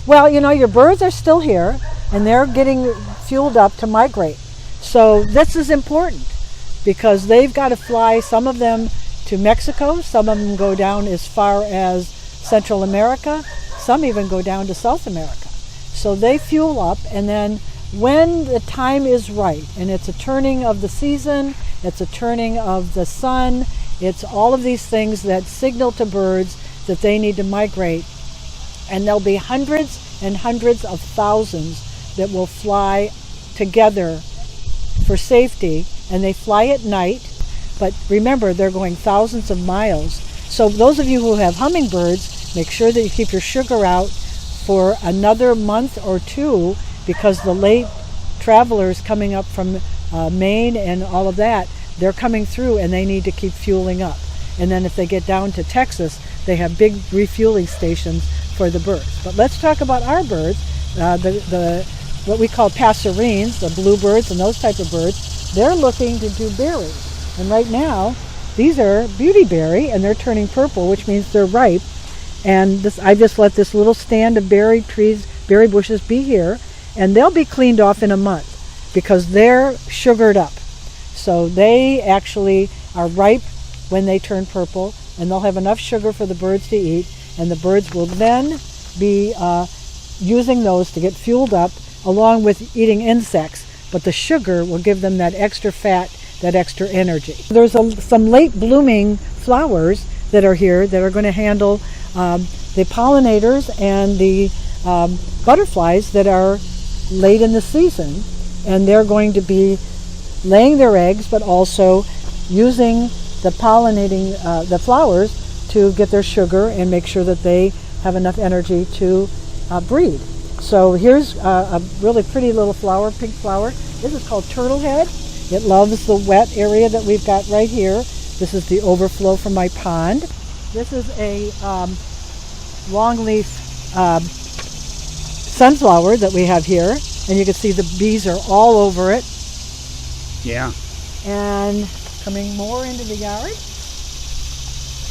Well, your birds are still here, and they're getting fueled up to migrate. So this is important because they've got to fly, some of them to Mexico, some of them go down as far as Central America, some even go down to South America. So they fuel up, and then when the time is right, and it's a turning of the season, it's a turning of the sun, it's all of these things that signal to birds that they need to migrate. And there'll be hundreds and hundreds of thousands that will fly together for safety, and they fly at night. But remember, they're going thousands of miles. So those of you who have hummingbirds, make sure that you keep your sugar out for another month or two, because the late travelers coming up from Maine and all of that, they're coming through and they need to keep fueling up. And then if they get down to Texas, they have big refueling stations for the birds. But let's talk about our birds, what we call passerines, the bluebirds and those type of birds. They're looking to do berries. And right now, these are beautyberry, and they're turning purple, which means they're ripe. And I just let this little stand of berry trees, berry bushes be here, and they'll be cleaned off in a month because they're sugared up. So they actually are ripe when they turn purple, and they'll have enough sugar for the birds to eat, and the birds will then be using those to get fueled up along with eating insects. But the sugar will give them that extra fat, that extra energy. There's some late blooming flowers that are here that are going to handle the pollinators and the butterflies that are late in the season, and they're going to be laying their eggs but also using the pollinating the flowers to get their sugar and make sure that they have enough energy to breed. So here's a really pretty little flower, pink flower. This is called turtlehead. It loves the wet area that we've got right here. This is the overflow from my pond. This is a longleaf sunflower that we have here, and you can see the bees are all over it. Yeah. And coming more into the yard,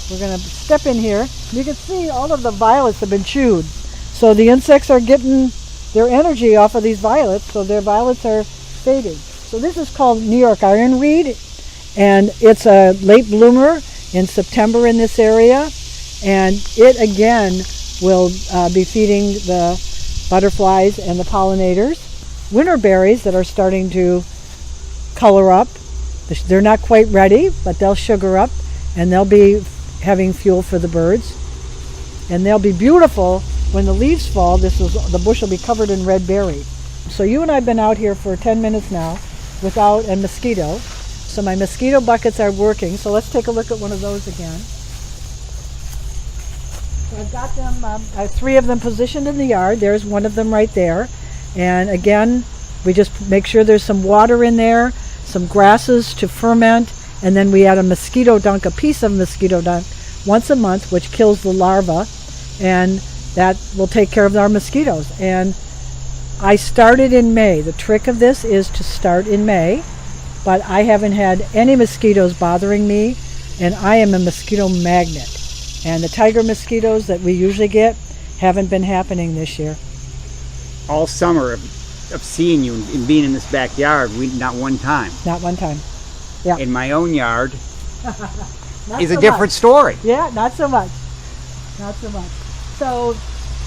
we're going to step in here. You can see all of the violets have been chewed. So the insects are getting their energy off of these violets, so their violets are fading. So this is called New York ironweed, and it's a late bloomer in September in this area, and it again will be feeding the butterflies and the pollinators. Winter berries that are starting to color up. They're not quite ready, but they'll sugar up, and they'll be having fuel for the birds. And they'll be beautiful when the leaves fall. The bush will be covered in red berries. So you and I have been out here for 10 minutes now without a mosquito. So my mosquito buckets are working. So let's take a look at one of those again. So I've got them, I have 3 of them positioned in the yard. There's one of them right there. And again, we just make sure there's some water in there, some grasses to ferment, and then we add a mosquito dunk, a piece of mosquito dunk once a month, which kills the larvae, and that will take care of our mosquitoes. And I started in May. The trick of this is to start in May, but I haven't had any mosquitoes bothering me, and I am a mosquito magnet. And the tiger mosquitoes that we usually get haven't been happening this year. All summer of seeing you and being in this backyard, not one time. Not one time. Yeah. In my own yard is a different story. Yeah, not so much. Not so much. So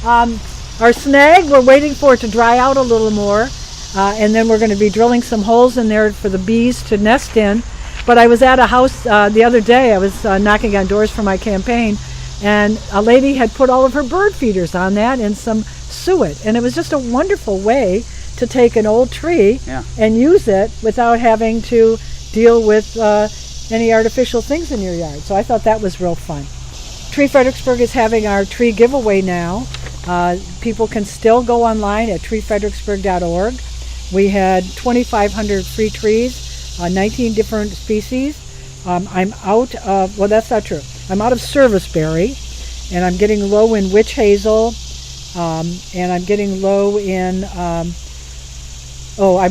our snag, we're waiting for it to dry out a little more, and then we're going to be drilling some holes in there for the bees to nest in. But I was at a house the other day. I was knocking on doors for my campaign, and a lady had put all of her bird feeders on that and some suet, and it was just a wonderful way to take an old tree and use it without having to deal with any artificial things in your yard. So I thought that was real fun. Tree Fredericksburg is having our tree giveaway now. People can still go online at treefredericksburg.org. We had 2,500 free trees, 19 different species. I'm out of, well, that's not true. I'm out of serviceberry, and I'm getting low in witch hazel, and I'm getting low in, I'm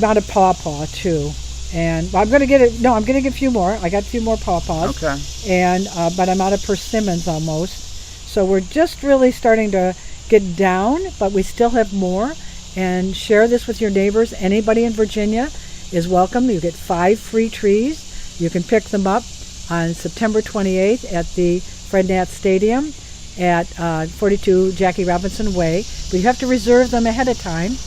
out of pawpaw too. And I'm going to get it. No, I'm going to get a few more. I got a few more pawpaws. Okay. And but I'm out of persimmons almost. So we're just really starting to get down, but we still have more. And share this with your neighbors. Anybody in Virginia is welcome. You get 5 free trees. You can pick them up on September 28th at the Fred Nat Stadium at 42 Jackie Robinson Way. But you have to reserve them ahead of time.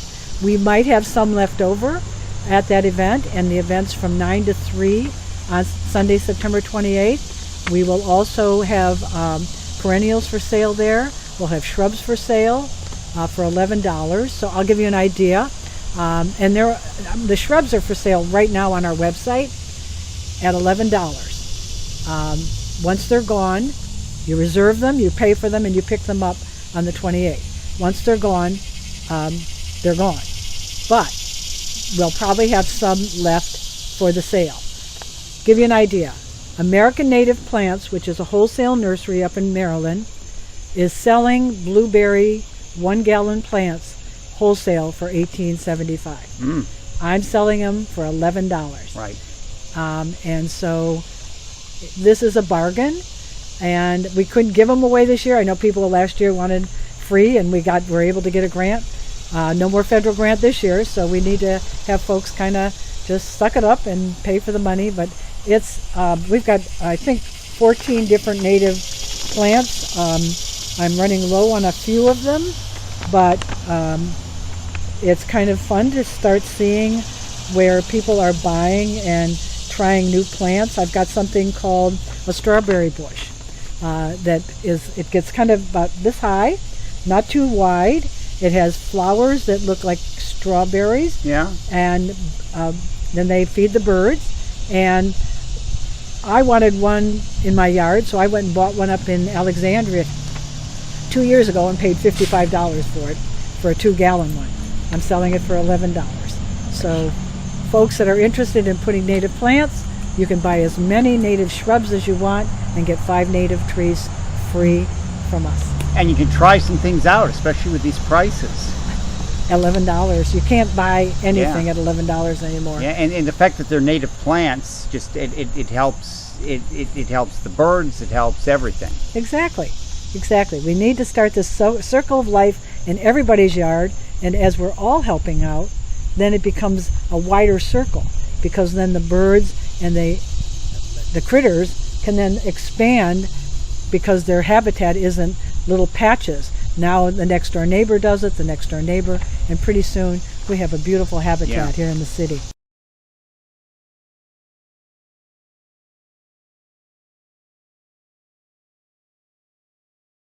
We might have some left over at that event, and the event's from 9 to 3 on Sunday, September 28th. We will also have perennials for sale there. We'll have shrubs for sale for $11. So I'll give you an idea. And the shrubs are for sale right now on our website at $11. Once they're gone, you reserve them, you pay for them, and you pick them up on the 28th. Once they're gone, they're gone. But we'll probably have some left for the sale. Give you an idea. American Native Plants, which is a wholesale nursery up in Maryland, is selling blueberry 1-gallon plants wholesale for $18.75. I'm selling them for $11. Right. And so this is a bargain, and we couldn't give them away this year. I know people last year wanted free, and were able to get a grant. No more federal grant this year, so we need to have folks kind of just suck it up and pay for the money. But we've got, I think, 14 different native plants. I'm running low on a few of them, but it's kind of fun to start seeing where people are buying and trying new plants. I've got something called a strawberry bush it gets kind of about this high, not too wide. It has flowers that look like strawberries. Yeah. And then they feed the birds. And I wanted one in my yard, so I went and bought one up in Alexandria 2 years ago and paid $55 for it, for a 2-gallon one. I'm selling it for $11. So folks that are interested in putting native plants, you can buy as many native shrubs as you want and get 5 native trees free from us. And you can try some things out, especially with these prices. $11. You can't buy anything at $11 anymore. Yeah, and the fact that they're native plants, just it helps. It helps the birds. It helps everything. Exactly. We need to start this circle of life in everybody's yard, and as we're all helping out, then it becomes a wider circle, because then the birds and the critters can then expand, because their habitat isn't little patches. Now the next door neighbor does it, the next door neighbor, and pretty soon we have a beautiful habitat here in the city.